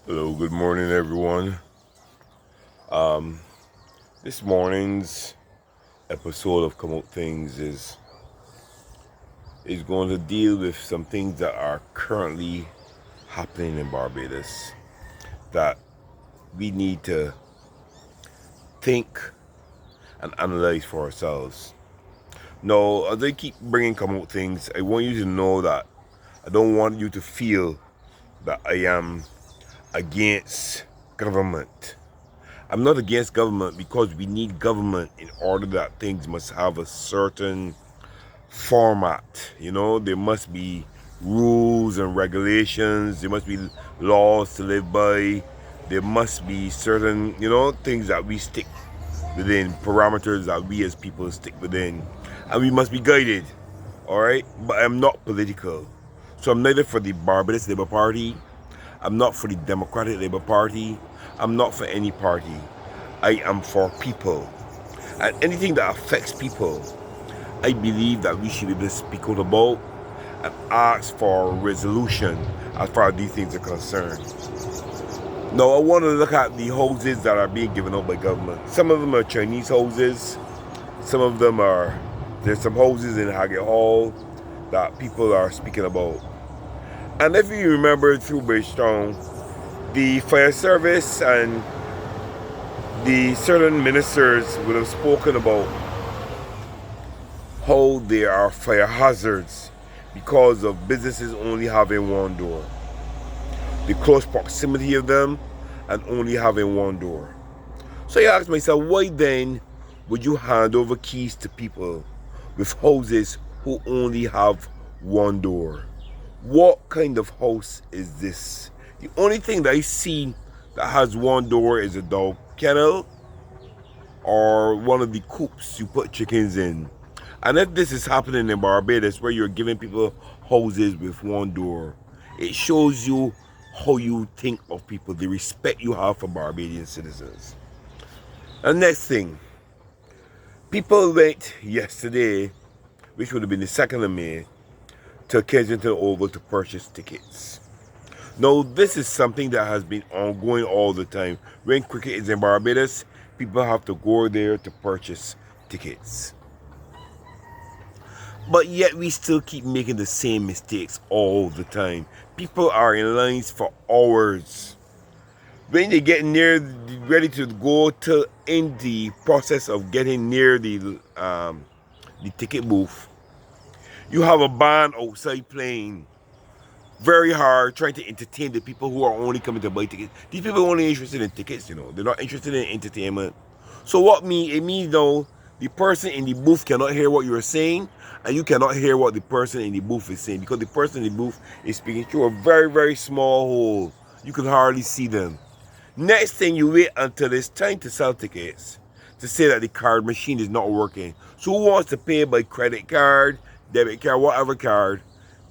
Hello, good morning, everyone. Um, this morning's episode of Come Out Things is going to deal with some things that are currently happening in Barbados that we need to think and analyze for ourselves. Now, as I keep bringing Come Out Things, I want you to know that I don't want you to feel that I am against government. I'm not against government because we need government in order that things must have a certain format. There must be rules and regulations, there must be laws to live by, there must be certain, things that we stick within, parameters that we as people stick within, and we must be guided. All right, but I'm not political, so I'm neither for the Barbados Labour Party, I'm not for the Democratic Labour Party, I'm not for any party. I am for people. And anything that affects people, I believe that we should be able to speak out about and ask for resolution as far as these things are concerned. Now, I want to look at the houses that are being given out by government. Some of them are Chinese houses. Some of them are, there's some houses in Drax Hall that people are speaking about. And if you remember through Bridgetown, the fire service and the certain ministers would have spoken about how there are fire hazards because of businesses only having one door, the close proximity of them, and only having one door. So I asked myself, why then would you hand over keys to people with houses who only have one door? What kind of house is this? The only thing that I see that has one door is a dog kennel or one of the coops you put chickens in. And if this is happening in Barbados where you're giving people houses with one door, it shows you how you think of people, the respect you have for Barbadian citizens. And next thing, people went yesterday, which would have been the 2nd of May, to Kensington Oval to purchase tickets. Now, this is something that has been ongoing all the time. When cricket is in Barbados, people have to go there to purchase tickets. But yet we still keep making the same mistakes all the time. People are in lines for hours. When they get near, ready to go to in the process of getting near the ticket booth, you have a band outside playing very hard, trying to entertain the people who are only coming to buy tickets. These people are only interested in tickets, they're not interested in entertainment. So it means though, the person in the booth cannot hear what you're saying, and you cannot hear what the person in the booth is saying, because the person in the booth is speaking through a very, very small hole. You can hardly see them. Next thing, you wait until it's time to sell tickets to say that the card machine is not working. So who wants to pay by credit card, debit card, whatever card,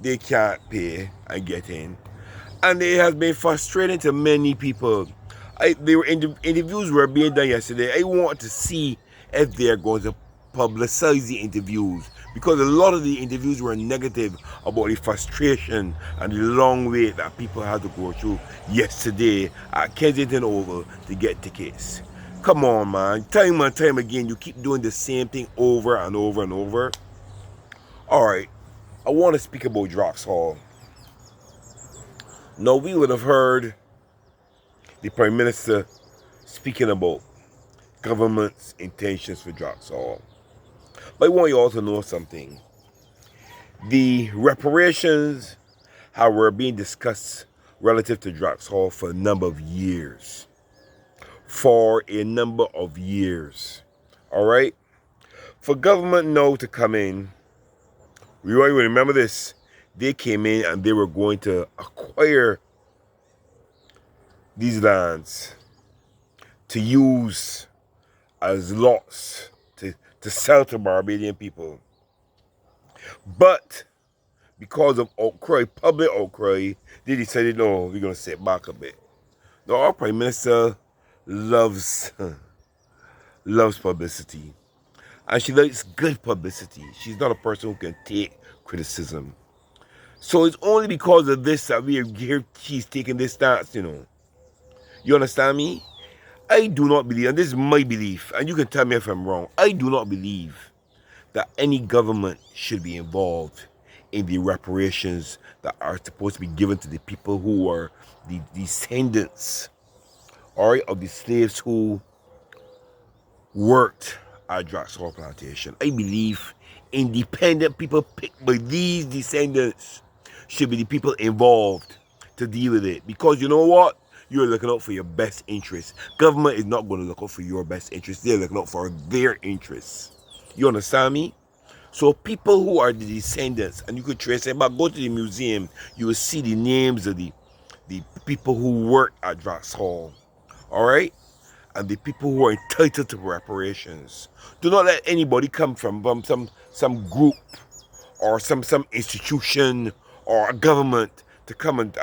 they can't pay and get in. And it has been frustrating to many people. Interviews were being done yesterday. I want to see if they're going to publicize the interviews, because a lot of the interviews were negative about the frustration and the long wait that people had to go through yesterday at Kensington Oval to get tickets. Come on, man. Time and time again, you keep doing the same thing over and over and over. All right. I want to speak about Drax Hall. Now, we would have heard the Prime Minister speaking about government's intentions for Drax Hall. But I want you all to know something. The reparations were being discussed relative to Drax Hall for a number of years. All right? For government now to come in, you remember this. They came in and they were going to acquire these lands to use as lots to sell to Barbadian people. But because of public outcry, they decided, no, we're going to sit back a bit. Now, our Prime Minister loves publicity. And she likes good publicity. She's not a person who can take criticism. So it's only because of this that we hear she's taking this stance, You understand me? I do not believe, and this is my belief, and you can tell me if I'm wrong, I do not believe that any government should be involved in the reparations that are supposed to be given to the people who are the descendants, all right, of the slaves who worked at Drax Hall plantation. I believe independent people picked by these descendants should be the people involved to deal with it. Because you know what? You're looking out for your best interests. Government is not going to look out for your best interests. They're looking out for their interests. You understand me? So people who are the descendants, and you could trace it, but go to the museum, you will see the names of the people who worked at Drax Hall. All right? And the people who are entitled to reparations. Do not let anybody come from some group or some institution or a government to come and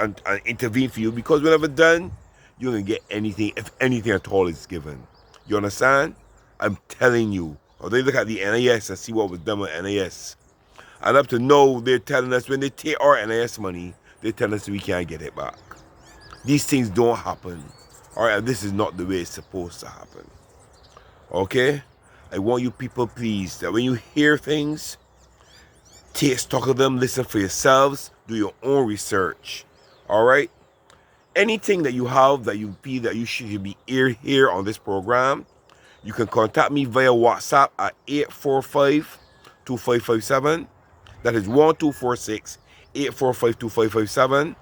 intervene for you, because whenever done, you're going to get anything, if anything at all is given. You understand? I'm telling you. Or they look at the NIS and see what was done with NIS. And up to now, they're telling us when they take our NIS money, they're telling us we can't get it back. These things don't happen. All right, and this is not the way it's supposed to happen. Okay? I want you people, please, that when you hear things, take stock of them, listen for yourselves, do your own research. All right? Anything that you have that you feel that you should be aired here on this program, you can contact me via WhatsApp at 845-2557. That is 1246-845-2557.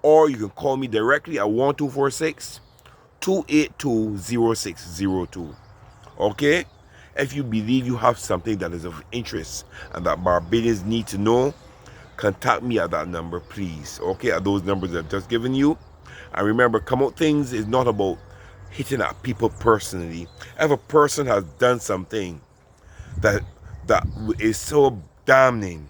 Or you can call me directly at 1246-282-0602. Okay? If you believe you have something that is of interest and that Barbadians need to know, contact me at that number, please. Okay? At those numbers I've just given you. And remember, Come Out Things is not about hitting at people personally. If a person has done something that is so damning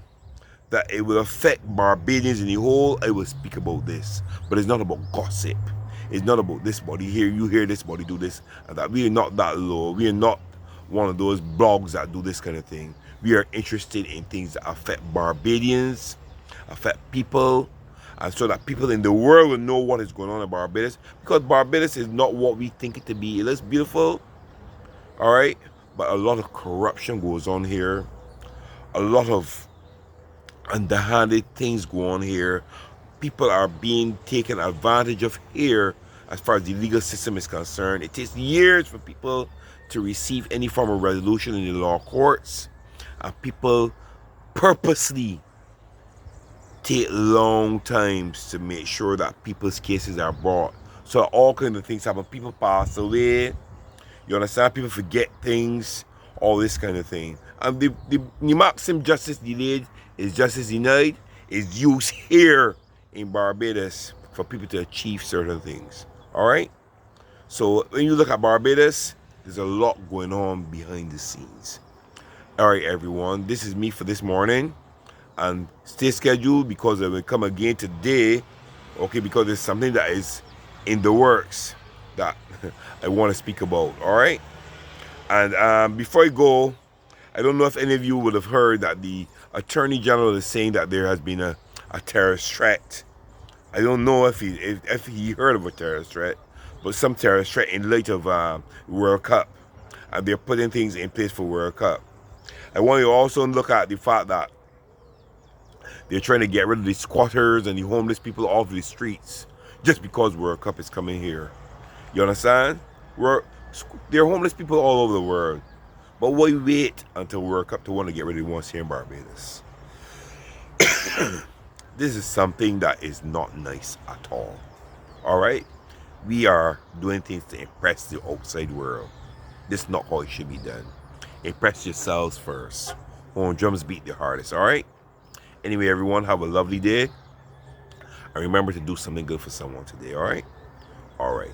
that it will affect Barbadians in the whole, I will speak about this. But it's not about gossip. It's not about this body here, you hear this body do this and that. We are not that low. We are not one of those blogs that do this kind of thing. We are interested in things that affect Barbadians, affect people, and so that people in the world will know what is going on in Barbados. Because Barbados is not what we think it to be. It looks beautiful, all right? But a lot of corruption goes on here. A lot of underhanded things go on here. People are being taken advantage of here as far as the legal system is concerned. It takes years for people to receive any form of resolution in the law courts, and people purposely take long times to make sure that people's cases are brought. So all kinds of things happen. People pass away. You understand? People forget things. All this kind of thing. And the maxim justice delayed is justice denied is used here in Barbados for people to achieve certain things. All right? So when you look at Barbados, there's a lot going on behind the scenes. All right, everyone. This is me for this morning. And stay scheduled, because I will come again today, okay, because there's something that is in the works that I want to speak about, all right? And before I go, I don't know if any of you would have heard that the Attorney General is saying that there has been a terrorist threat. I don't know if he heard of a terrorist threat, but some terrorist threat in light of World Cup. And they're putting things in place for World Cup. I want you to also look at the fact that they're trying to get rid of the squatters and the homeless people off the streets just because World Cup is coming here. You understand? There are homeless people all over the world. But why wait until World Cup to want to get rid of the ones here in Barbados? This is something that is not nice at all. All right? We are doing things to impress the outside world. This is not how it should be done. Impress yourselves first. Home drums beat the hardest, all right? Anyway, everyone, have a lovely day. And remember to do something good for someone today, all right? All right.